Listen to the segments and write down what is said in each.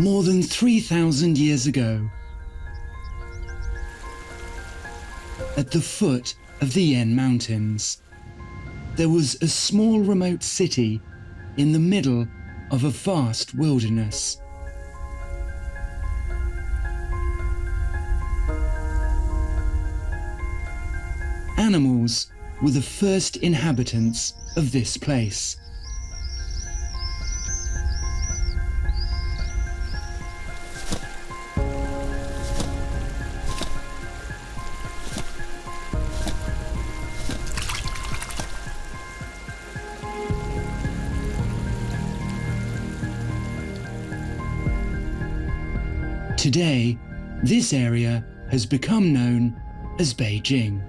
More than 3,000 years ago, at the foot of the Yen Mountains, there was a small remote city in the middle of a vast wilderness. Animals were the first inhabitants of this place. Today, this area has become known as Beijing.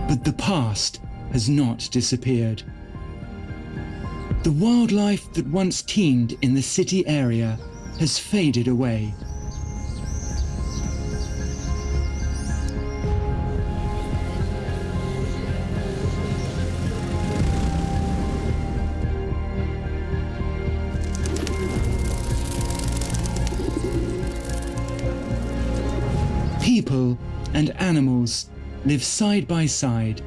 But the past has not disappeared. The wildlife that once teemed in the city area has faded away. People and animals live side by side,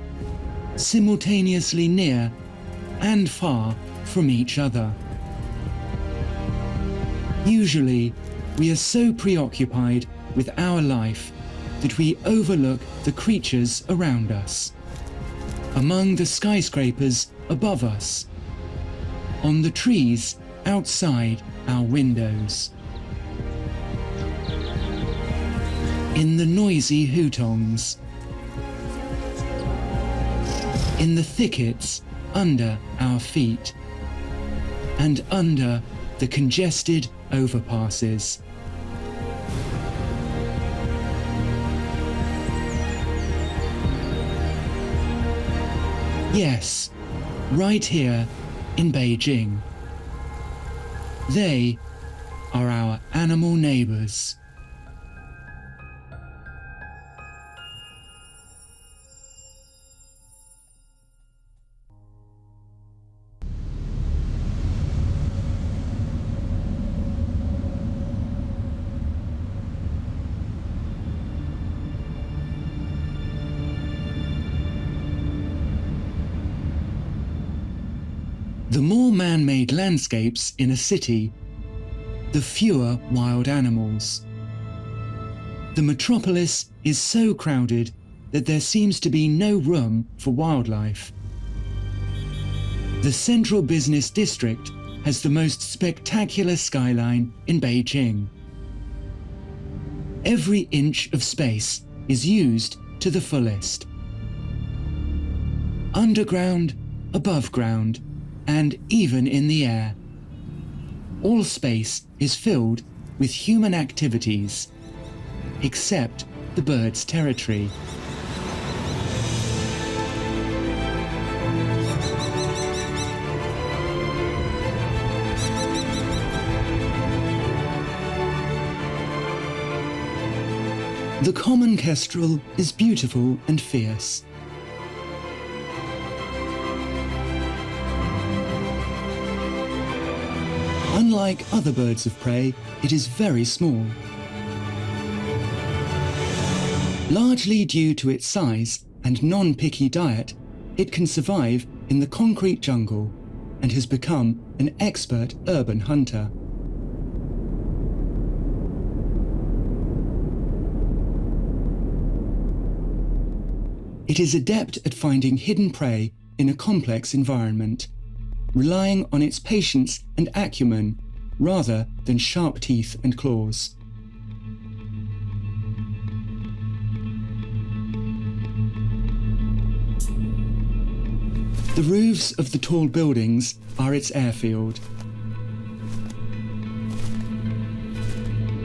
simultaneously near and far from each other. Usually, we are so preoccupied with our life that we overlook the creatures around us, among the skyscrapers above us, on the trees outside our windows, in the noisy hutongs, in the thickets under our feet, and under the congested overpasses. Yes, right here in Beijing. They are our animal neighbors. The more man-made landscapes in a city, the fewer wild animals. The metropolis is so crowded that there seems to be no room for wildlife. The central business district has the most spectacular skyline in Beijing. Every inch of space is used to the fullest. Underground, above ground, and even in the air. All space is filled with human activities, except the birds' territory. The common kestrel is beautiful and fierce. Unlike other birds of prey, it is very small. Largely due to its size and non-picky diet, it can survive in the concrete jungle and has become an expert urban hunter. It is adept at finding hidden prey in a complex environment, relying on its patience and acumen rather than sharp teeth and claws. The roofs of the tall buildings are its airfield.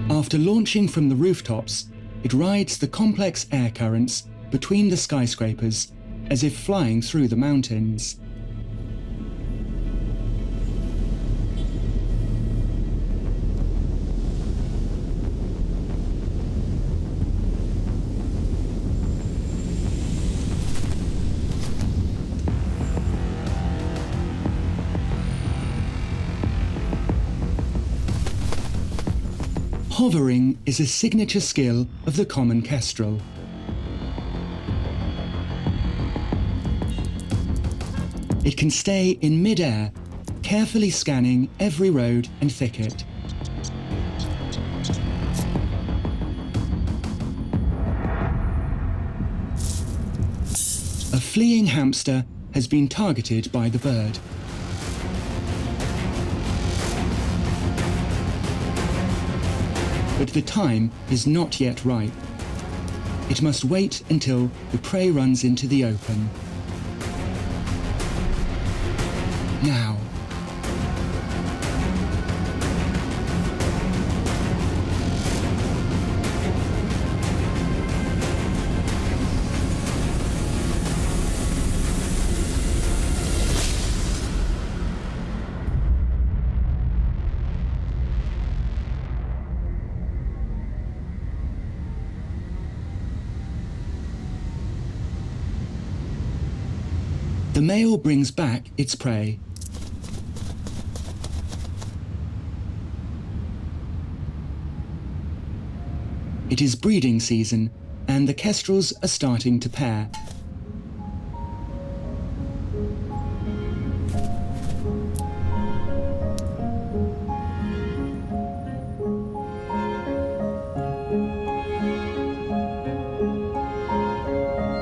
After launching from the rooftops, it rides the complex air currents between the skyscrapers, as if flying through the mountains. Hovering is a signature skill of the common kestrel. It can stay in mid-air, carefully scanning every road and thicket. A fleeing hamster has been targeted by the bird. But the time is not yet ripe. It must wait until the prey runs into the open. Now. The male brings back its prey. It is breeding season, and the kestrels are starting to pair.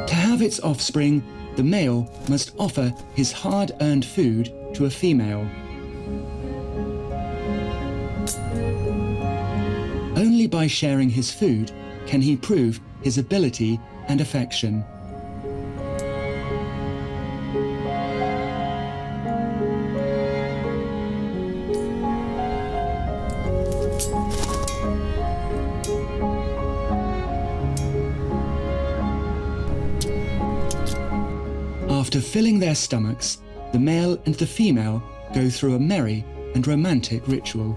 To have its offspring, the male must offer his hard-earned food to a female. Only by sharing his food can he prove his ability and affection. After filling their stomachs, the male and the female go through a merry and romantic ritual.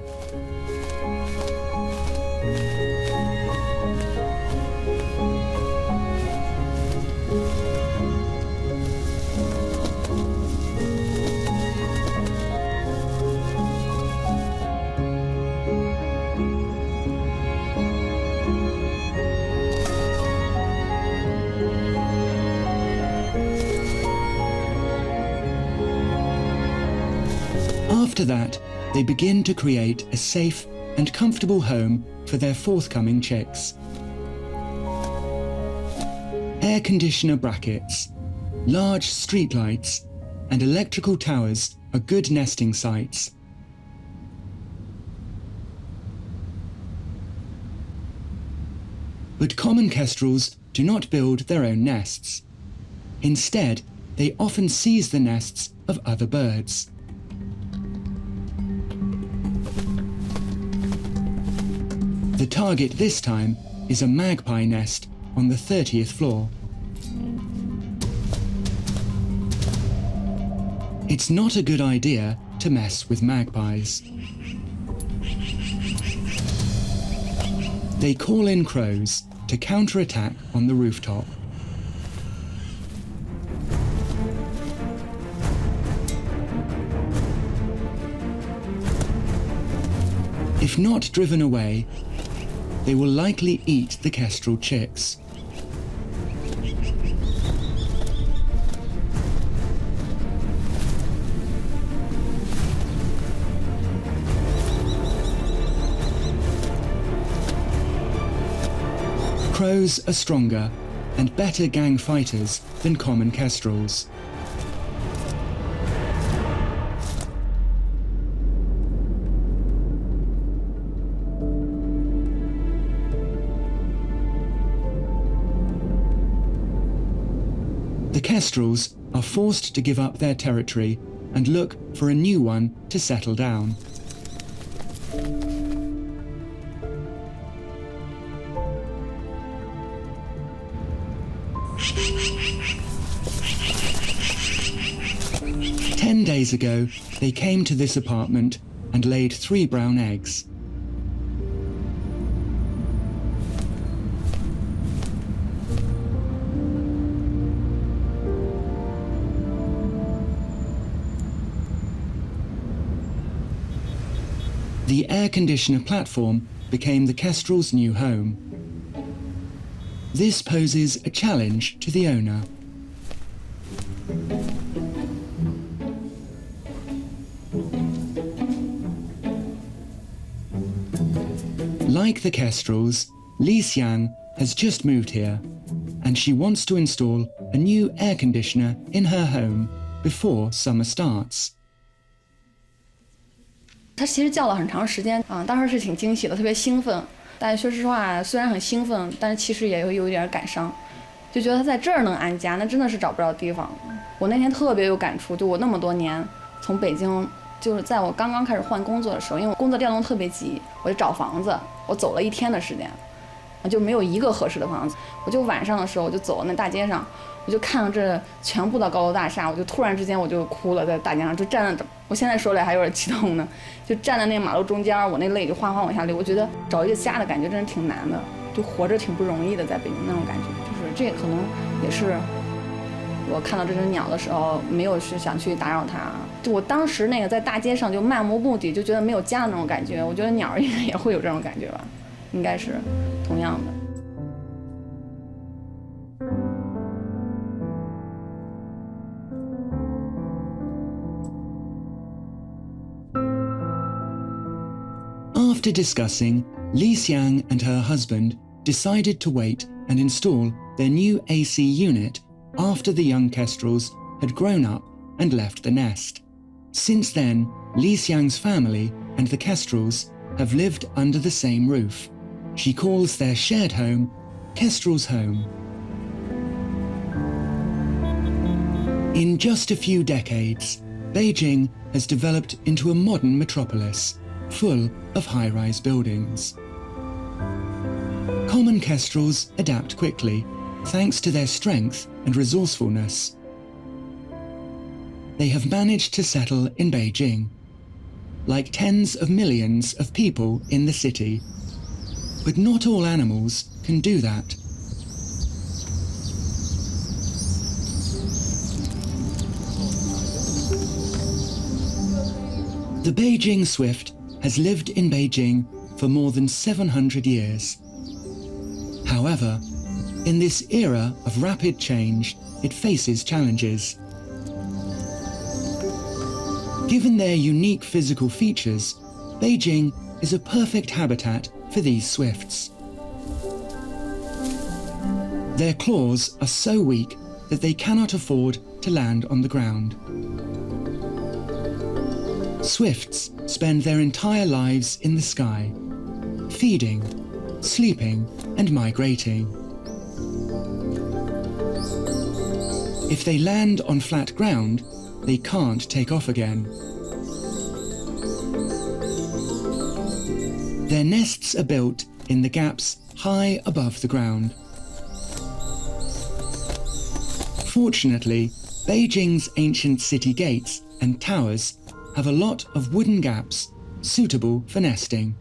After that, they begin to create a safe and comfortable home for their forthcoming chicks. Air conditioner brackets, large streetlights, and electrical towers are good nesting sites. But common kestrels do not build their own nests. Instead, they often seize the nests of other birds. The target this time is a magpie nest on the 30th floor. It's not a good idea to mess with magpies. They call in crows to counterattack on the rooftop. If not driven away, they will likely eat the kestrel chicks. Crows are stronger and better gang fighters than common kestrels. The kestrels are forced to give up their territory and look for a new one to settle down. 10 days ago, they came to this apartment and laid 3 brown eggs. The air conditioner platform became the kestrel's new home. This poses a challenge to the owner. Like the kestrels, Li Xiang has just moved here, and she wants to install a new air conditioner in her home before summer starts. 他其实叫了很长时间当时是挺惊喜的，特别兴奋。但说实话，虽然很兴奋，但是其实也有一点感伤，就觉得他在这儿能安家，那真的是找不着地方。我那天特别有感触，就我那么多年从北京，就是在我刚刚开始换工作的时候，因为我工作调动特别急，我就找房子，我走了1天的时间，就没有一个合适的房子。我就晚上的时候，我就走那大街上，我就看到这全部的高楼大厦，我就突然之间我就哭了，在大街上就站着，我现在说来还有点激动呢，就站在那马路中间，我那泪就哗哗往下流。我觉得找一个家的感觉真是挺难的，就活着挺不容易的，在北京那种感觉，就是这可能也是我看到这只鸟的时候没有是想去打扰它，就我当时那个在大街上就漫无目的，就觉得没有家的那种感觉。我觉得鸟应该也会有这种感觉吧，应该是同样的。After discussing, Li Xiang and her husband decided to wait and install their new AC unit after the young kestrels had grown up and left the nest. Since then, Li Xiang's family and the kestrels have lived under the same roof. She calls their shared home Kestrel's Home. In just a few decades, Beijing has developed into a modern metropolis, full of high-rise buildings. Common kestrels adapt quickly, thanks to their strength and resourcefulness. They have managed to settle in Beijing, like tens of millions of people in the city. But not all animals can do that. The Beijing swift has lived in Beijing for more than 700 years. However, in this era of rapid change, it faces challenges. Given their unique physical features, Beijing is a perfect habitat for these swifts. Their claws are so weak that they cannot afford to land on the ground. Swifts spend their entire lives in the sky, feeding, sleeping, and migrating. If they land on flat ground, they can't take off again. Their nests are built in the gaps high above the ground. Fortunately, Beijing's ancient city gates and towers have a lot of wooden gaps suitable for nesting.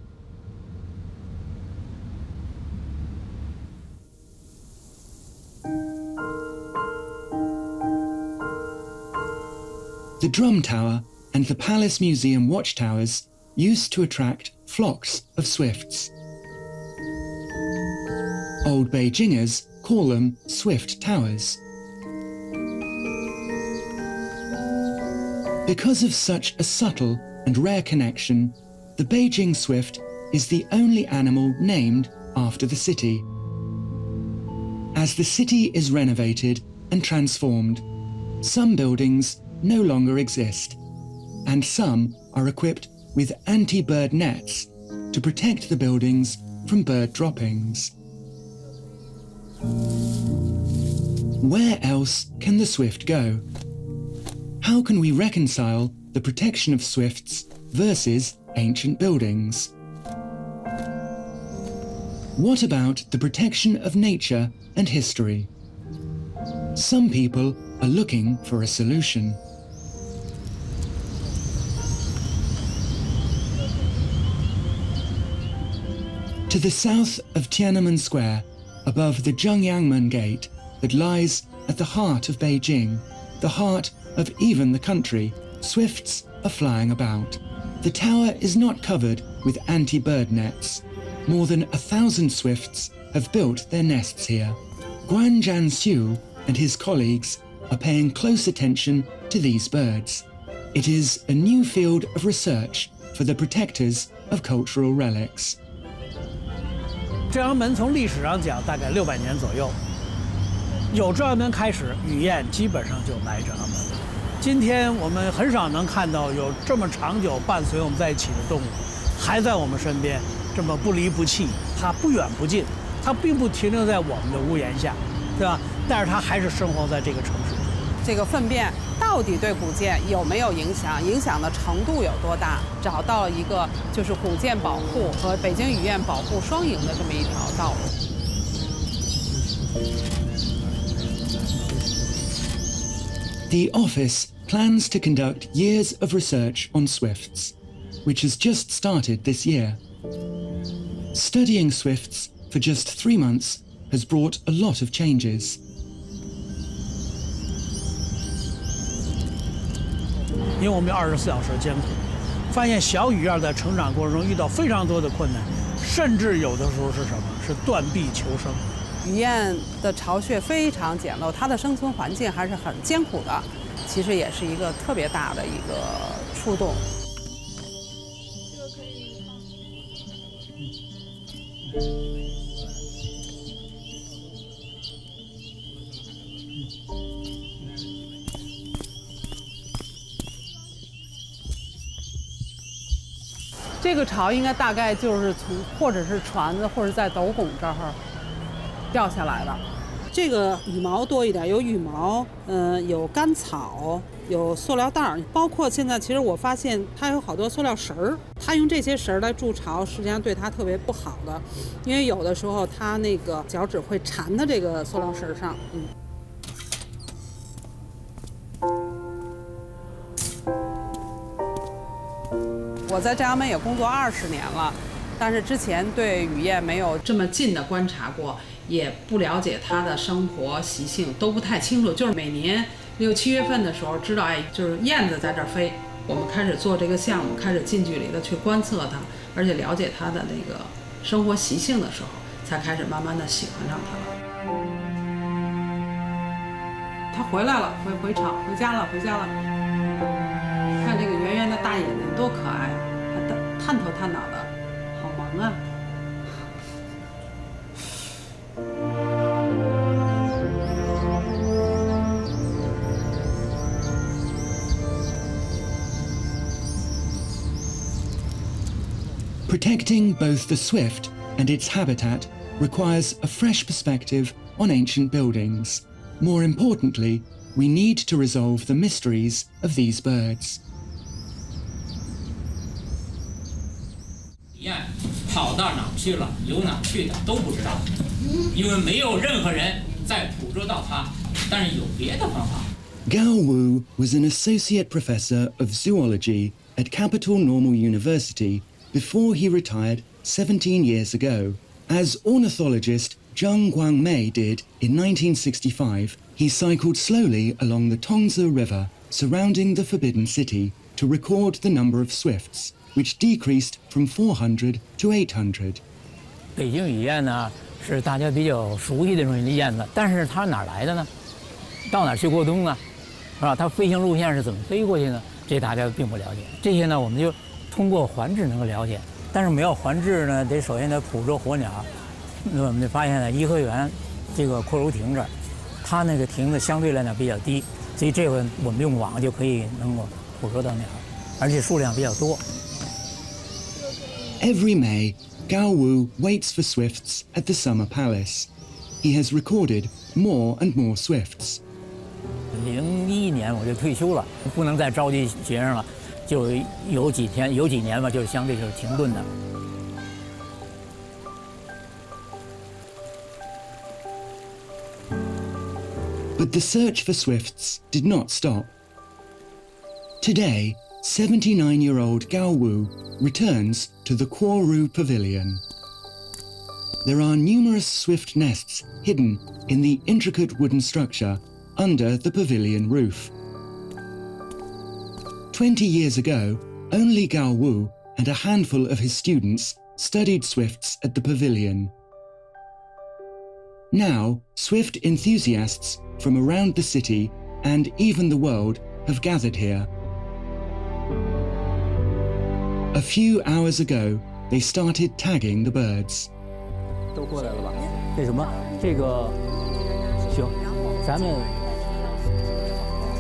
The Drum Tower and the Palace Museum watchtowers used to attract flocks of swifts. Old Beijingers call them Swift Towers. Because of such a subtle and rare connection, the Beijing swift is the only animal named after the city. As the city is renovated and transformed, some buildings no longer exist, and some are equipped with anti-bird nets to protect the buildings from bird droppings. Where else can the swift go? How can we reconcile the protection of swifts versus ancient buildings? What about the protection of nature and history? Some people are looking for a solution. To the south of Tiananmen Square, above the Zhengyangmen Gate that lies at the heart of Beijing, the heart of even the country, swifts are flying about. The tower is not covered with anti-bird nets. More than 1,000 swifts have built their nests here. Guan Zhanxiu and his colleagues are paying close attention to these birds. It is a new field of research for the protectors of cultural relics. 正阳门从历史上讲大概600年左右，有正阳门开始，雨燕基本上就来正阳门了。今天我们很少能看到有这么长久伴随我们在一起的动物，还在我们身边，这么不离不弃。它不远不近，它并不停留在我们的屋檐下，对吧？但是它还是生活在这个城市。这个粪便到底对古建有没有影响？影响的程度有多大？找到了一个就是古建保护和北京雨燕保护双赢的这么一条道路。The office plans to conduct years of research on swifts, which has just started this year. Studying swifts for just 3 months has brought a lot of changes. 因为我们要24小时监控，发现小雨燕在成长过程中遇到非常多的困难，甚至有的时候是什么？是断臂求生。雨燕的巢穴非常简陋，它的生存环境还是很艰苦的，其实也是一个特别大的一个触动。这个巢应该大概就是从或者是船子或者在斗拱这儿掉下来的。这个羽毛多一点，有羽毛，有干草，有塑料袋儿，包括现在其实我发现它有好多塑料绳儿，它用这些绳儿来筑巢，实际上对它特别不好的，因为有的时候它那个脚趾会缠在这个塑料绳上，我在正阳门也工作20年了，但是之前对雨燕没有这么近的观察过，也不了解它的生活习性，都不太清楚。就是每年6、7月份的时候，知道就是燕子在这儿飞，我们开始做这个项目，开始近距离的去观测它，而且了解它的那个生活习性的时候，才开始慢慢的喜欢上它了。它回来了，回巢，回家了。看这个圆圆的大眼睛多可爱，还探头探脑的，好萌啊！Protecting both the swift and its habitat requires a fresh perspective on ancient buildings. More importantly, we need to resolve the mysteries of these birds. 燕跑到哪去了，由哪去的都不知道，因为没有任何人在捕捉到它，但是有别的方法。Gao Wu was an associate professor of zoology at Capital Normal University before he retired 17 years ago. As ornithologist Zheng Guangmei did in 1965, he cycled slowly along the Tongzi River surrounding the Forbidden City to record the number of swifts, which decreased from 400 to 800. 北京雨燕呢是大家比较熟悉的这种燕子，但是它哪来的呢？到哪去过冬啊？是吧？它飞行路线是怎么飞过去呢？这大家并不了解。这些呢，我们就通过环志能够了解。但是我们要环志呢，得首先得捕捉活鸟。那我们就发现呢，颐和园这个阔如亭这儿，它那个亭子相对来讲比较低，所以这回我们用网就可以能够捕捉到鸟，而且数量比较多。Every May, Gao Wu waits for swifts at the Summer Palace. He has recorded more and more swifts. 01年我就退休了，不能再召集学生了，就有几年吧，就是相对就是停顿的。But the search for swifts did not stop. Today, 79-year-old Gao Wu returns to the Kuoru Pavilion. there are numerous swift nests hidden in the intricate wooden structure under the pavilion roof. 20 years ago, only Gao Wu and a handful of his students studied swifts at the pavilion. Now, swift enthusiasts from around the city and even the world have gathered here. A few hours ago, they started tagging the birds. 都过来了吧？那什么，这个行，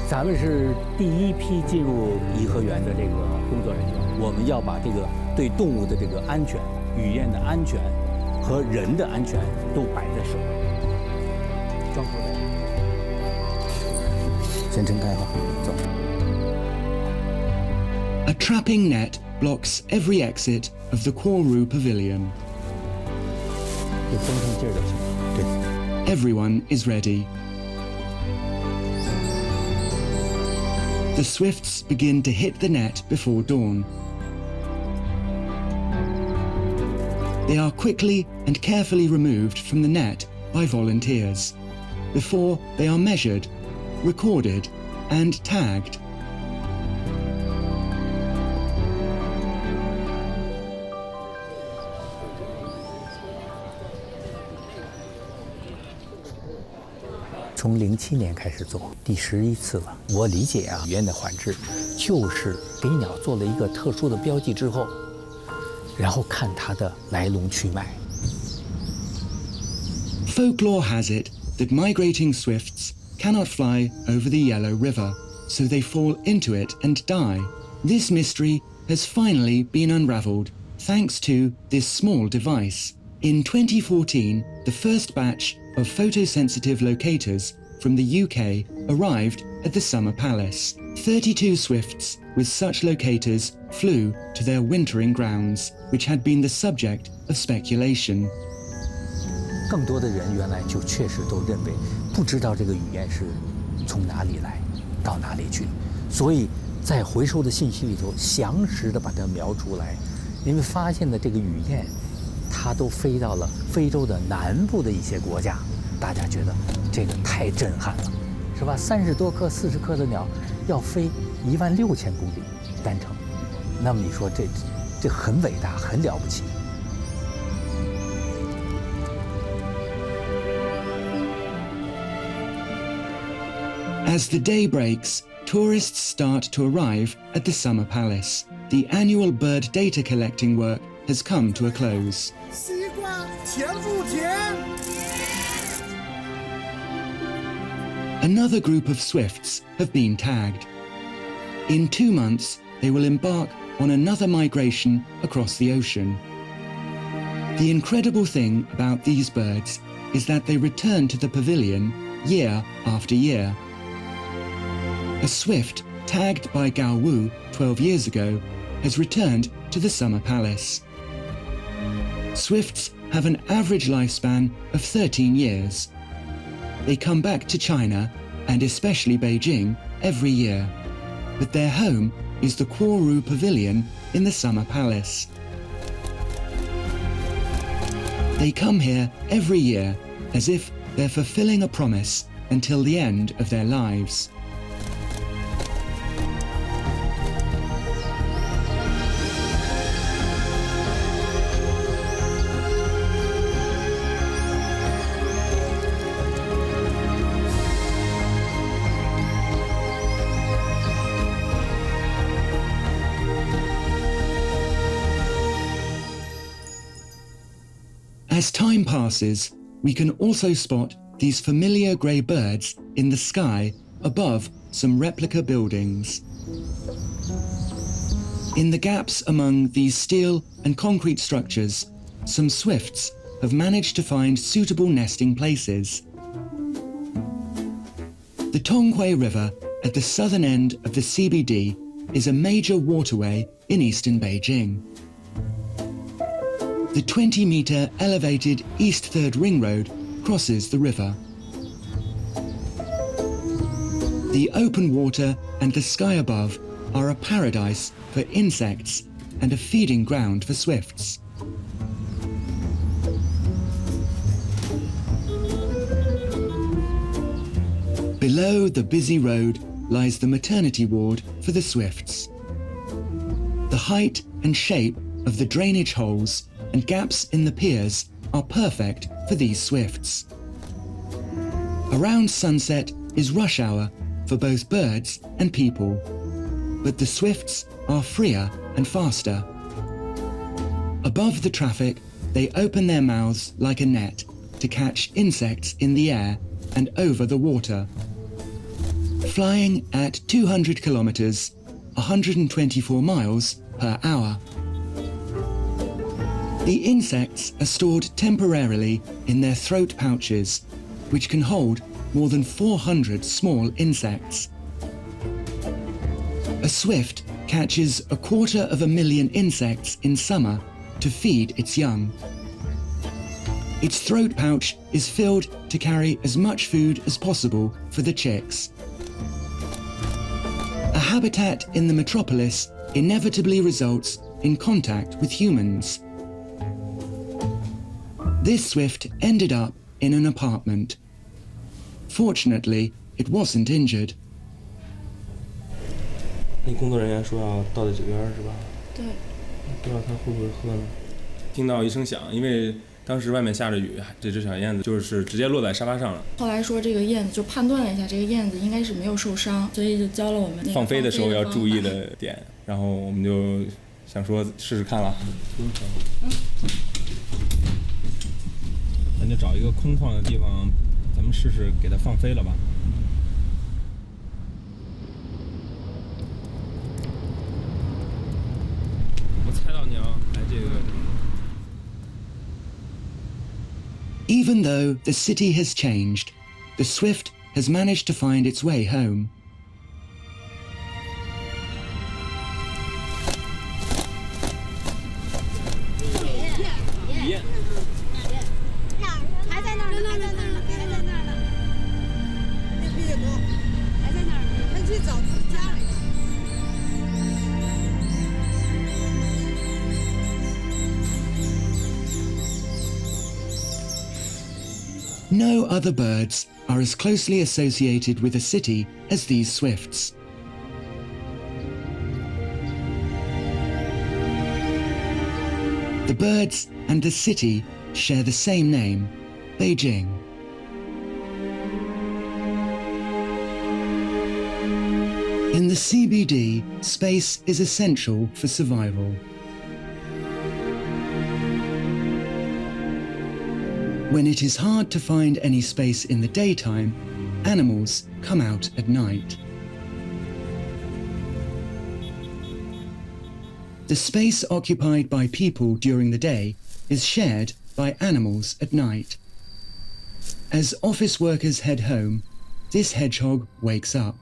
咱们是第一批进入颐和园的这个工作人员，我们要把这个对动物的这个安全、语言的安全和人的安全都摆在首位。装口袋，先撑开哈，走。A trapping net blocks every exit of the Quarru Pavilion. 就绷上劲儿就行。对。Everyone is ready. The swifts begin to hit the net before dawn. They are quickly and carefully removed from the net by volunteers before they are measured, recorded, and tagged. 从07年开始做，第11次了。我理解啊，语言的缓制就是给鸟做了一个特殊的标记之后，然后看它的来龙去脉。Folklore has it that migrating swifts cannot fly over the Yellow River, so they fall into it and die. This mystery has finally been unraveled thanks to this small device. In 2014, the first batch of photosensitive locators from the UK arrived at the Summer Palace. 32 swifts with such locators flew to their wintering grounds, which had been the subject of speculation. 更多的人原来就确实都认为，不知道这个语言是从哪里来，到哪里去，所以在回收的信息里头详实的把它描出来。因为发现的这个语言，它都飞到了非洲的南部的一些国家，大家觉得这个太震撼了，是吧？30多颗、40颗的鸟要飞16000公里单程，那么你说这很伟大，很了不起。As the day breaks, tourists start to arrive at the Summer Palace. The annual bird data collecting work has come to a close. 西瓜甜不甜？ Another group of swifts have been tagged. In 2 months, they will embark on another migration across the ocean. The incredible thing about these birds is that they return to the pavilion year after year. A swift tagged by Gao Wu 12 years ago has returned to the Summer Palace. Swifts have an average lifespan of 13 years. They come back to China, and especially Beijing, every year. But their home is the Quarru Pavilion in the Summer Palace. They come here every year as if they're fulfilling a promise until the end of their lives. As time passes, we can also spot these familiar grey birds in the sky above some replica buildings. In the gaps among these steel and concrete structures, some swifts have managed to find suitable nesting places. The Tonghui River at the southern end of the CBD is a major waterway in eastern Beijing. The 20-metre elevated East 3rd Ring Road crosses the river. The open water and the sky above are a paradise for insects and a feeding ground for swifts. Below the busy road lies the maternity ward for the swifts. The height and shape of the drainage holes and gaps in the piers are perfect for these swifts. Around sunset is rush hour for both birds and people, but the swifts are freer and faster. Above the traffic, they open their mouths like a net to catch insects in the air and over the water. Flying at 200 kilometers, 124 miles per hour. The insects are stored temporarily in their throat pouches, which can hold more than 400 small insects. A swift catches 250,000 insects in summer to feed its young. Its throat pouch is filled to carry as much food as possible for the chicks. A habitat in the metropolis inevitably results in contact with humans. This swift ended up in an apartment. Fortunately, it wasn't injured. 那工作人员说要倒在嘴边是吧？对。不知道他会不会喝呢？听到一声响，因为当时外面下着雨，这只小燕子就是直接落在沙发上了。后来说这个燕子就判断了一下，这个燕子应该是没有受伤，所以就教了我们那个放飞的时候要注意的点，然后我们就想说试试看了。咱就找一个空旷的地方，咱们试试给它放飞了吧。我猜到你要来这个。Even though the city has changed, the swift has managed to find its way home. No other birds are as closely associated with a city as these swifts. The birds and the city share the same name, Beijing. In the CBD, space is essential for survival. When it is hard to find any space in the daytime, animals come out at night. The space occupied by people during the day is shared by animals at night. As office workers head home, this hedgehog wakes up.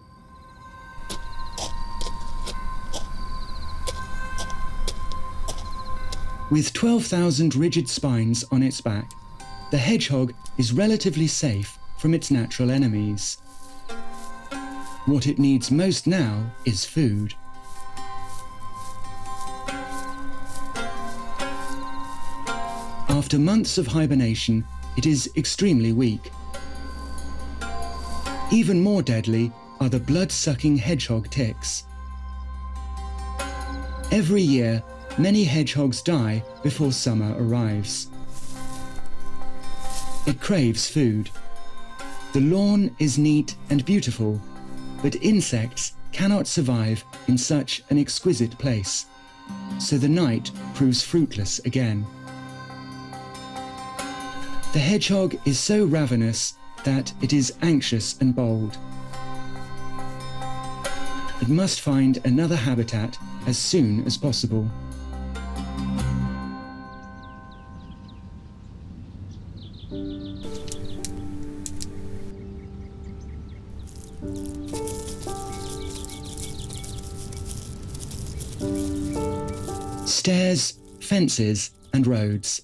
With 12,000 rigid spines on its back, the hedgehog is relatively safe from its natural enemies. What it needs most now is food. After months of hibernation, it is extremely weak. Even more deadly are the blood-sucking hedgehog ticks. Every year, many hedgehogs die before summer arrives. It craves food. The lawn is neat and beautiful, but insects cannot survive in such an exquisite place, so the night proves fruitless again. The hedgehog is so ravenous that it is anxious and bold. It must find another habitat as soon as possible. Stairs, fences, and roads.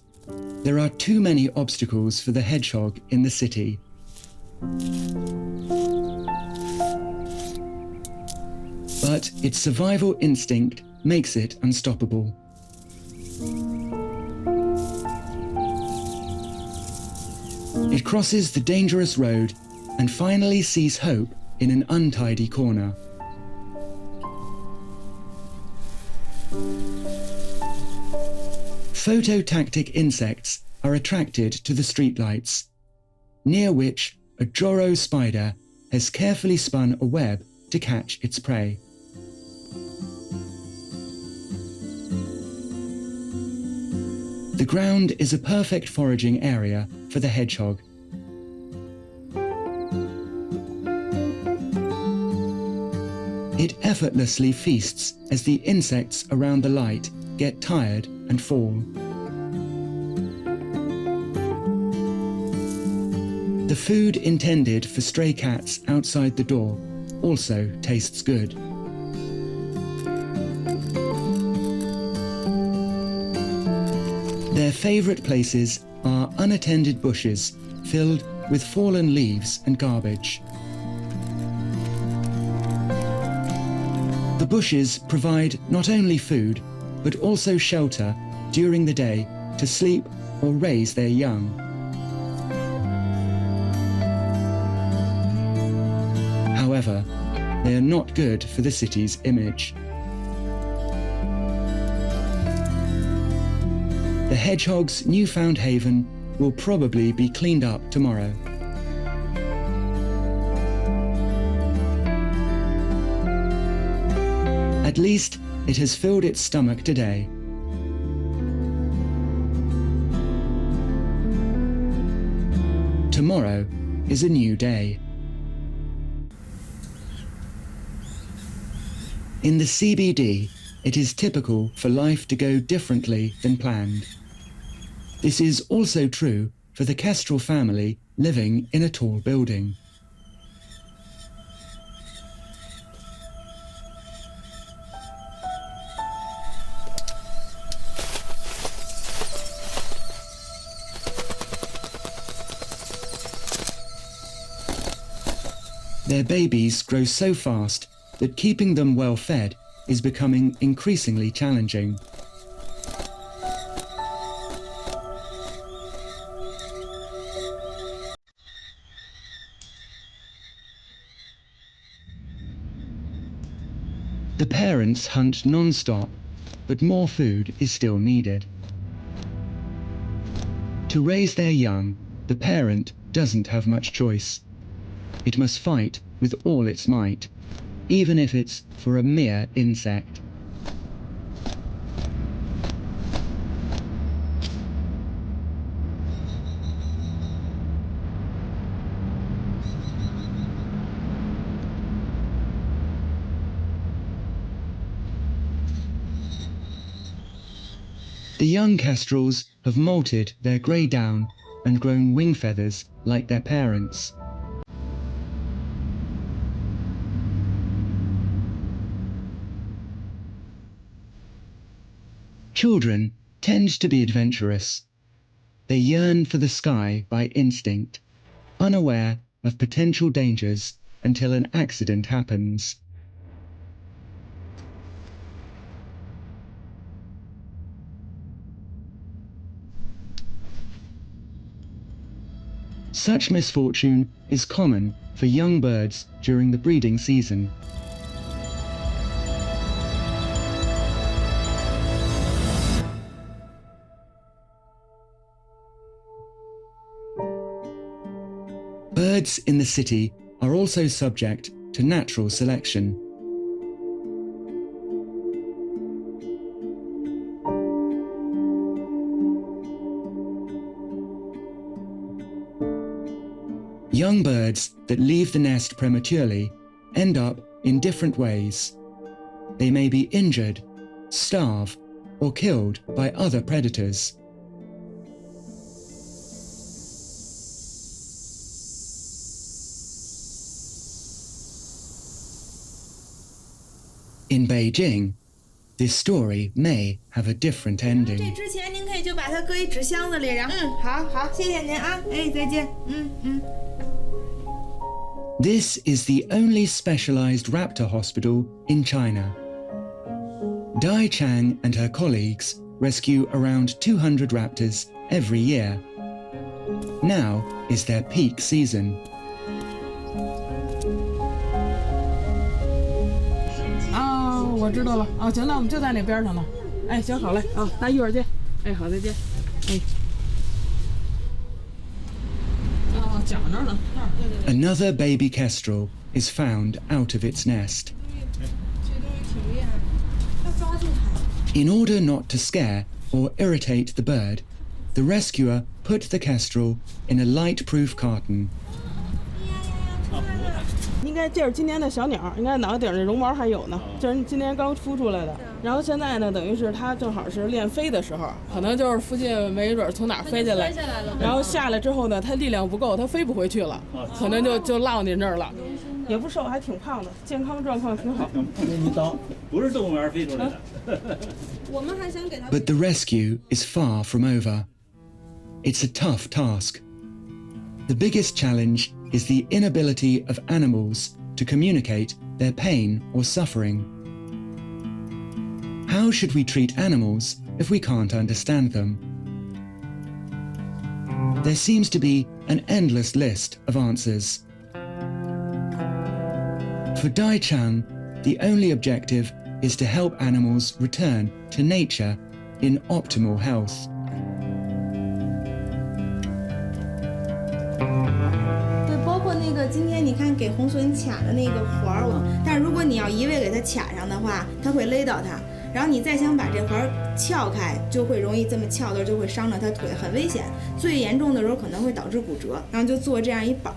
There are too many obstacles for the hedgehog in the city. But its survival instinct makes it unstoppable. It crosses the dangerous road and finally sees hope in an untidy corner. Phototactic insects are attracted to the streetlights, near which a Joro spider has carefully spun a web to catch its prey. The ground is a perfect foraging area for the hedgehog. It effortlessly feasts as the insects around the light get tired and fall. The food intended for stray cats outside the door also tastes good. Their favourite places are unattended bushes filled with fallen leaves and garbage. The bushes provide not only food, but also shelter during the day to sleep or raise their young. However, they are not good for the city's image. The hedgehog's newfound haven will probably be cleaned up tomorrow. At least it has filled its stomach today. Tomorrow is a new day. In the CBD, it is typical for life to go differently than planned. This is also true for the Kestrel family living in a tall building. Their babies grow so fast that keeping them well fed is becoming increasingly challenging. The parents hunt non-stop, but more food is still needed. To raise their young, the parent doesn't have much choice. It must fight with all its might, even if it's for a mere insect. The young kestrels have molted their grey down and grown wing feathers like their parents. Children tend to be adventurous. They yearn for the sky by instinct, unaware of potential dangers until an accident happens. Such misfortune is common for young birds during the breeding season. Birds in the city are also subject to natural selection. Young birds that leave the nest prematurely end up in different ways. They may be injured, starve, or killed by other predators. In Beijing, this story may have a different ending. 这之前您可以就把它搁一纸箱子里，然后好，谢谢您啊，哎，再见，This is the only specialized raptor hospital in China. Dai Chang and her colleagues rescue around 200 raptors every year. Now is their peak season. 我知道了啊，行，那我们就在那边上呢。哎，行，好嘞啊，那一会儿见。哎，好，再见。哎。哦，讲那儿呢。Another baby kestrel is found out of its nest. In order not to scare or irritate the bird, the rescuer put the kestrel in a light-proof carton. 应该这是今年的小鸟，应该脑袋顶上绒毛还有呢，这是今年刚孵出来的。然后现在呢，等于是它正好是练飞的时候，可能就是附近没准从哪儿飞下来，然后下来之后呢，它力量不够，它飞不回去了，可能就落您这儿了。也不瘦，还挺胖的，健康状况挺好。你当不是动物园飞出来的。我们还想给它。But the rescue is far from over. It's a tough task. The biggest challenge is the inability of animals to communicate their pain or suffering. How should we treat animals if we can't understand them? There seems to be an endless list of answers. For Dai Chang, the only objective is to help animals return to nature in optimal health. 对，包括那个今天你看给红隼卡的那个环儿，但如果你要一味给它卡上的话，它会勒到它。然后你再想把这环撬开，就会容易这么撬的就会伤着它腿，很危险。最严重的时候可能会导致骨折。然后就做这样一板，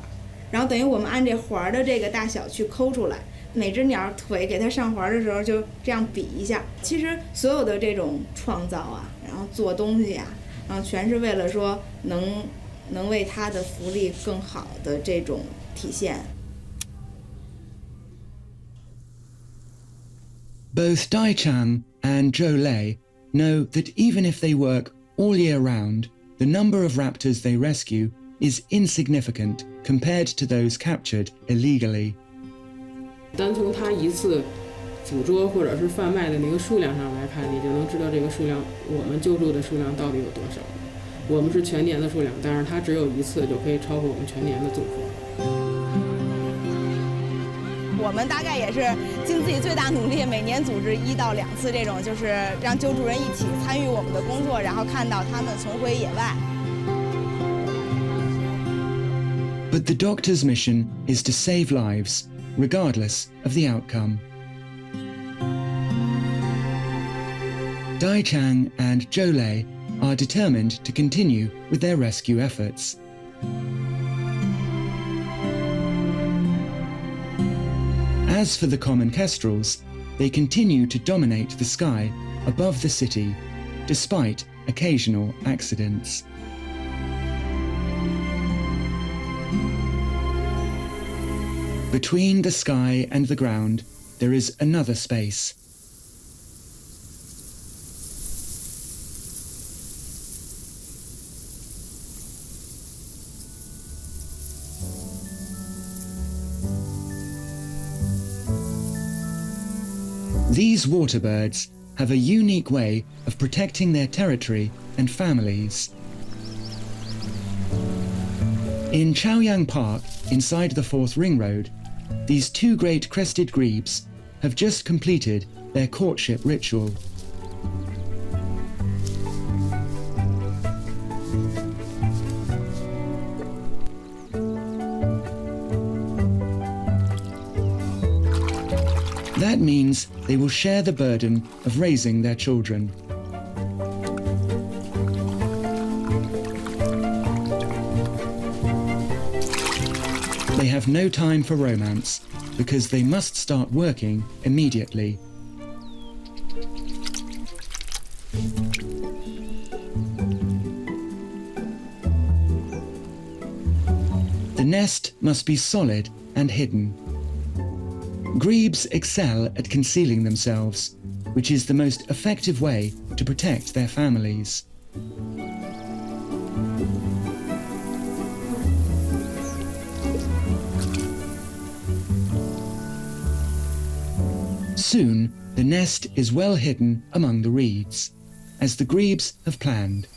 然后等于我们按这环的这个大小去抠出来。每只鸟腿给它上环的时候就这样比一下。其实所有的这种创造啊，然后做东西啊，然后全是为了说能为它的福利更好的这种体现。Both Dai Chang and Zhou Lei know that even if they work all year round, the number of raptors they rescue is insignificant compared to those captured illegally. 单从它一次捕捉或者是贩卖的那个数量上来看，你就能知道这个数量，我们救助的数量到底有多少。我们是全年的数量，但是它只有一次就可以超过我们全年的总和。我们大概也是尽自己最大努力，每年组织1到2次这种，就是让救助人一起参与我们的工作，然后看到他们重回野外。But the doctor's mission is to save lives, regardless of the outcome. Dai Chang and Zhou Lei are determined to continue with their rescue efforts. As for the common kestrels, they continue to dominate the sky above the city, despite occasional accidents. Between the sky and the ground, there is another space. These water birds have a unique way of protecting their territory and families. In Chaoyang Park, inside the 4th Ring Road, these 2 great crested grebes have just completed their courtship ritual. That means they will share the burden of raising their children. They have no time for romance because they must start working immediately. The nest must be solid and hidden. Grebes excel at concealing themselves, which is the most effective way to protect their families. Soon, the nest is well hidden among the reeds, as the grebes have planned.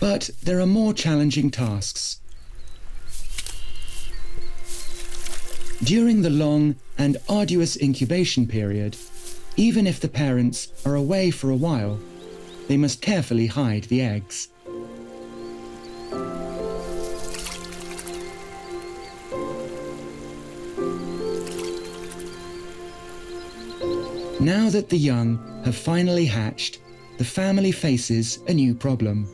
But there are more challenging tasks. During the long and arduous incubation period, even if the parents are away for a while, they must carefully hide the eggs. Now that the young have finally hatched, the family faces a new problem.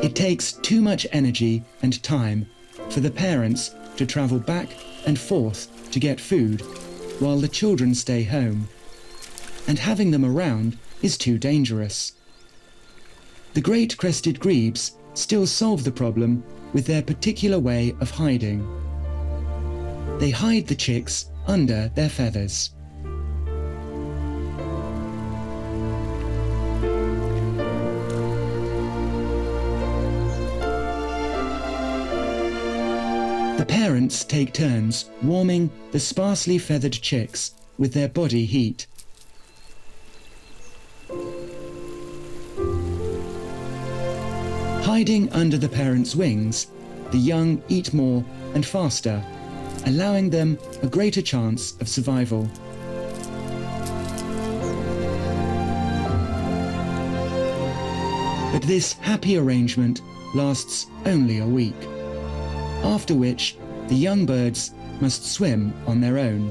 It takes too much energy and time for the parents to travel back and forth to get food while the children stay home, and having them around is too dangerous. The great crested grebes still solve the problem with their particular way of hiding. They hide the chicks under their feathers. The parents take turns warming the sparsely feathered chicks with their body heat. Hiding under the parents' wings, the young eat more and faster, allowing them a greater chance of survival. But this happy arrangement lasts only a week, after which the young birds must swim on their own.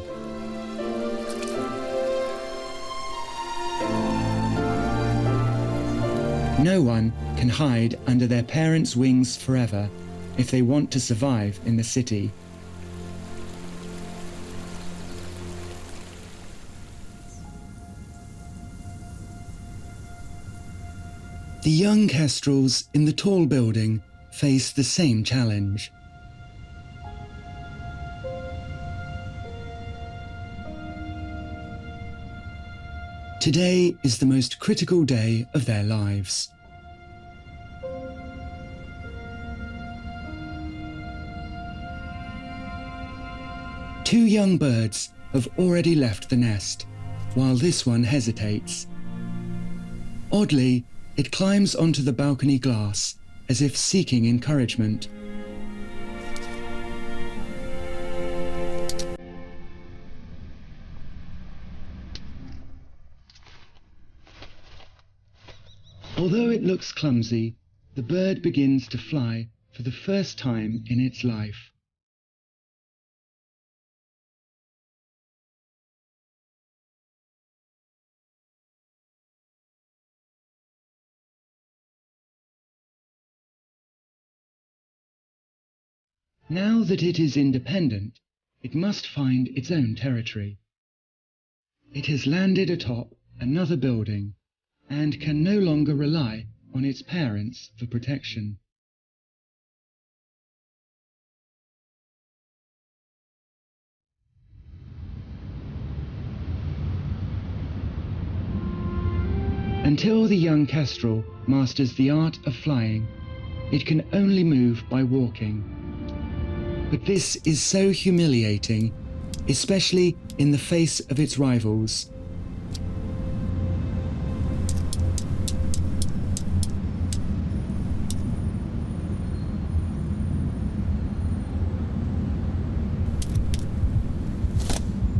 No one can hide under their parents' wings forever if they want to survive in the city. The young kestrels in the tall building face the same challenge. Today is the most critical day of their lives. Two young birds have already left the nest, while this one hesitates. Oddly, it climbs onto the balcony glass as if seeking encouragement. Although it looks clumsy, the bird begins to fly for the first time in its life. Now that it is independent, it must find its own territory. It has landed atop another building and can no longer rely on its parents for protection. Until the young kestrel masters the art of flying, it can only move by walking. But this is so humiliating, especially in the face of its rivals.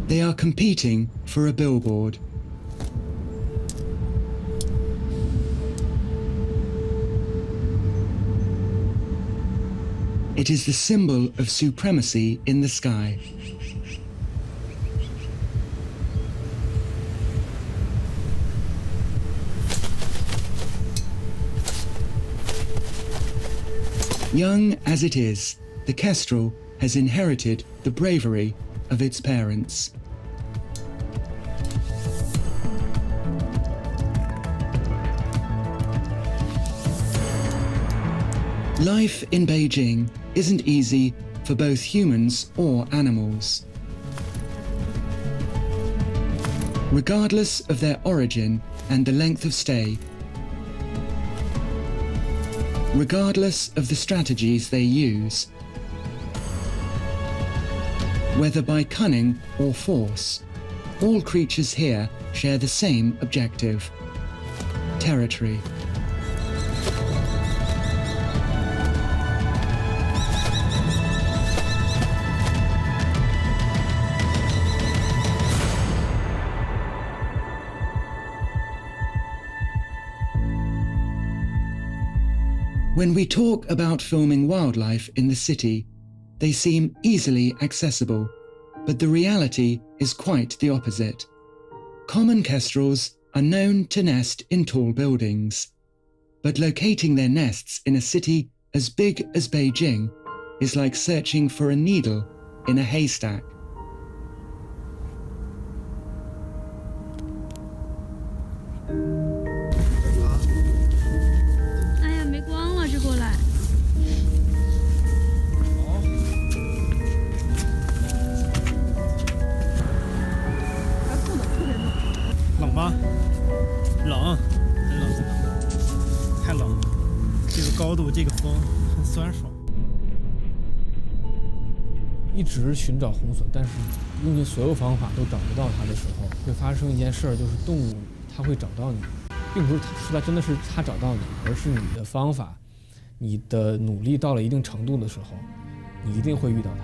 They are competing for a billboard. It is the symbol of supremacy in the sky. Young as it is, the kestrel has inherited the bravery of its parents. Life in Beijing isn't easy for both humans or animals. Regardless of their origin and the length of stay, regardless of the strategies they use, whether by cunning or force, all creatures here share the same objective: territory. When we talk about filming wildlife in the city, they seem easily accessible, but the reality is quite the opposite. Common kestrels are known to nest in tall buildings, but locating their nests in a city as big as Beijing is like searching for a needle in a haystack. 哎呀，没光了，这过来。冷吗？冷，很冷，太冷了。这个高度，这个风很酸爽。一直寻找红隼，但是用尽所有方法都找不到它的时候，会发生一件事儿，就是动物它会找到你，并不是它真的是它找到你，而是你的方法，你的努力到了一定程度的时候，你一定会遇到它。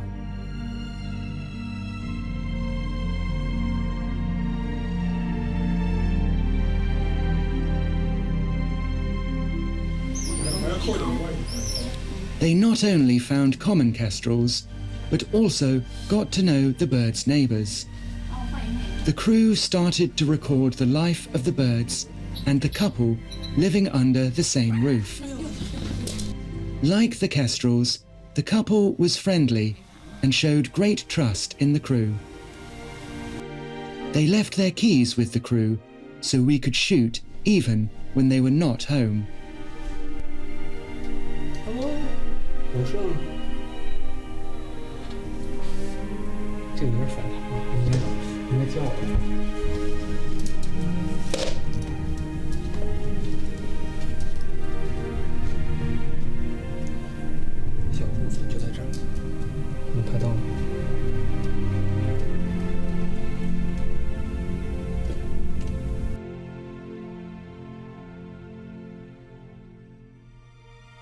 They not only found common kestrels, but also got to know the birds' neighbours. The crew started to record the life of the birds and the couple living under the same roof. Like the kestrels, the couple was friendly and showed great trust in the crew. They left their keys with the crew so we could shoot even when they were not home. 有事吗？这个有点反弹，应该叫我。小红隼就在这儿，它到了。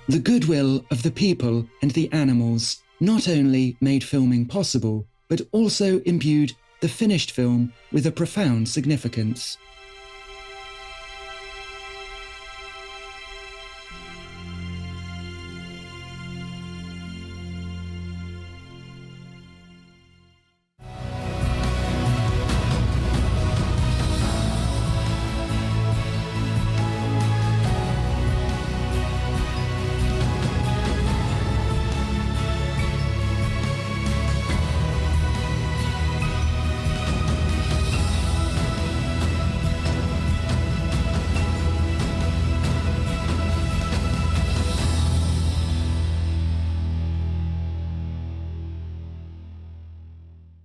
The goodwill of the people and the animals not only made filming possible, but also imbued the finished film with a profound significance.